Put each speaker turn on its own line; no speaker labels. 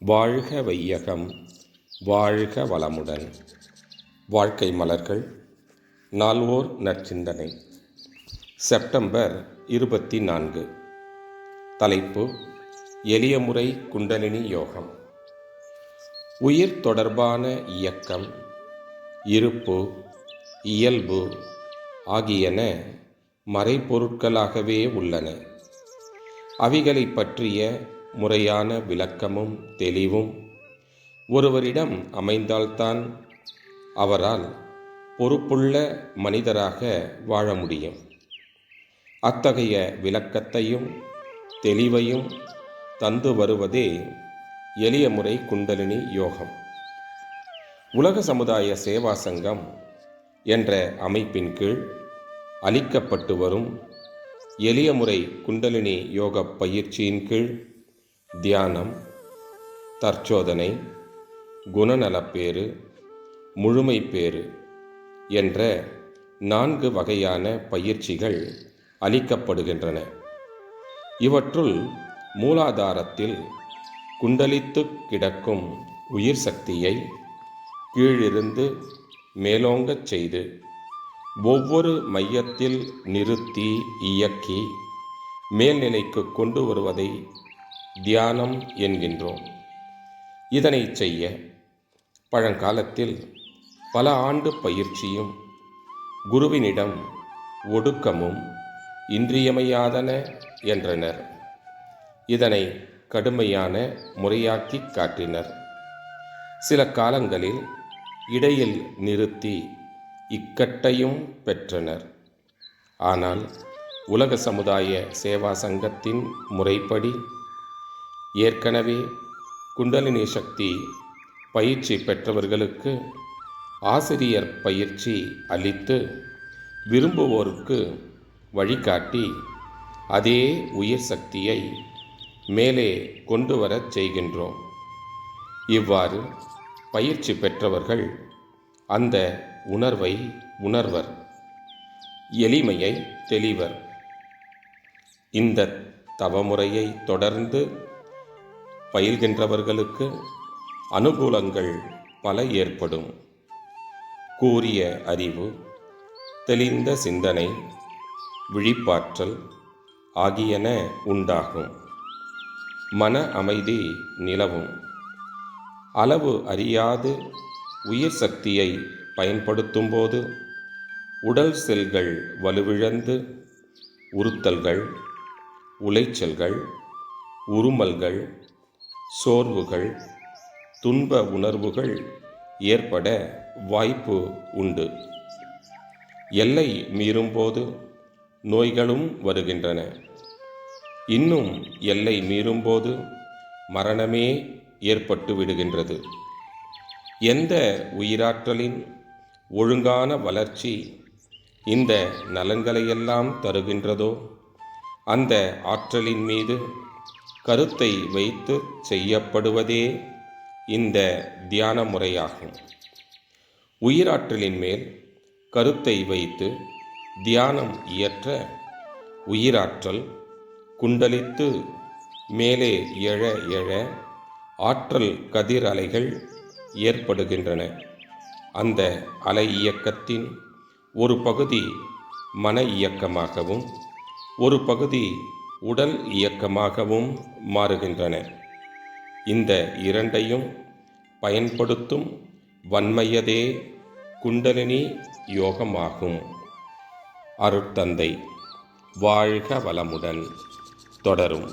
வாழ்க வையகம், வாழ்க வளமுடன். வாழ்க்கை மலர்கள் நால்வோர் நற்சிந்தனை. செப்டம்பர் 24. தலைப்பு: எளிய முறை குண்டலினி யோகம். உயிர் தொடர்பான இயக்கம், இருப்பு, இயல்பு ஆகியன மறைபொருட்களாகவே உள்ளன. அவைகளை பற்றிய முறையான விளக்கமும் தெளிவும் ஒருவரிடம் அமைந்தால்தான் அவரால் பொறுப்புள்ள மனிதராக வாழ முடியும். அத்தகைய விளக்கத்தையும் தெளிவையும் தந்து வருவதே எளிய முறை குண்டலினி யோகம். உலக சமுதாய சேவா சங்கம் என்ற அமைப்பின் கீழ் அளிக்கப்பட்டு வரும் எளிய முறை குண்டலினி யோக பயிற்சியின் கீழ் தியானம், தற்சோதனை, குணநலப்பேறு, முழுமைப்பேறு என்ற 4 வகையான பயிற்சிகள் அளிக்கப்படுகின்றன. இவற்றுள் மூலாதாரத்தில் குண்டலித்து கிடக்கும் உயிர் சக்தியை கீழிருந்து மேலோங்கச் செய்து ஒவ்வொரு மையத்தில் நிறுத்தி இயக்கி மேல்நிலைக்கு கொண்டு வருவதை தியானம் என்கின்றோம். இதனை செய்ய பழங்காலத்தில் பல ஆண்டு பயிற்சியும் குருவினிடம் ஒடுக்கமும் இன்றியமையாதன என்றனர். இதனை கடுமையான முறையாக்கி காட்டினர். சில காலங்களில் இடையில் நிறுத்தி இக்கட்டையும் பெற்றனர். ஆனால் உலக சமுதாய சேவா சங்கத்தின் முறைப்படி ஏற்கனவே குண்டலினி சக்தி பயிற்சி பெற்றவர்களுக்கு ஆசிரியர் பயிற்சி அளித்து விரும்புவோருக்கு வழிகாட்டி அதே உயிர் சக்தியை மேலே கொண்டு வரச் செய்கின்றோம். இவ்வாறு பயிற்சி பெற்றவர்கள் அந்த உணர்வை உணர்வர், எளிமையை தெளிவர். இந்த தவமுறையை தொடர்ந்து பயில்கின்றவர்களுக்கு அனுகூலங்கள் பல ஏற்படும். கூரிய அறிவு, தெளிந்த சிந்தனை, விழிப்பாற்றல் ஆகியன உண்டாகும். மன அமைதி நிலவும். அளவு அறியாது உயிர் சக்தியை பயன்படுத்தும்போது உடல் செல்கள் வலுவிழந்து உறுத்தல்கள், உளைச்சல்கள், உருமல்கள், சோர்வுகள், துன்ப உணர்வுகள் ஏற்பட வாய்ப்பு உண்டு. எல்லை மீறும்போது நோய்களும் வருகின்றன. இன்னும் எல்லை மீறும்போது மரணமே ஏற்பட்டு விடுகின்றது. எந்த உயிராற்றலின் ஒழுங்கான வளர்ச்சி இந்த நலன்களையெல்லாம் தருகின்றதோ அந்த ஆற்றலின் மீது கருத்தை வைத்து செய்யப்படுவதே இந்த தியான முறையாகும். உயிராற்றலின் மேல் கருத்தை வைத்து தியானம் இயற்ற உயிராற்றல் குண்டலித்து மேலே எழ எழ ஆற்றல் கதிர் அலைகள் ஏற்படுகின்றன. அந்த அலை இயக்கத்தின் ஒரு பகுதி மன இயக்கமாகவும் ஒரு பகுதி உடல் இயக்கமாகவும் மாறுகின்றன. இந்த இரண்டையும் பயன்படுத்தும் வன்மையதே குண்டலினி யோகமாகும். அருட்தந்தை. வாழ்க வளமுடன். தொடரும்.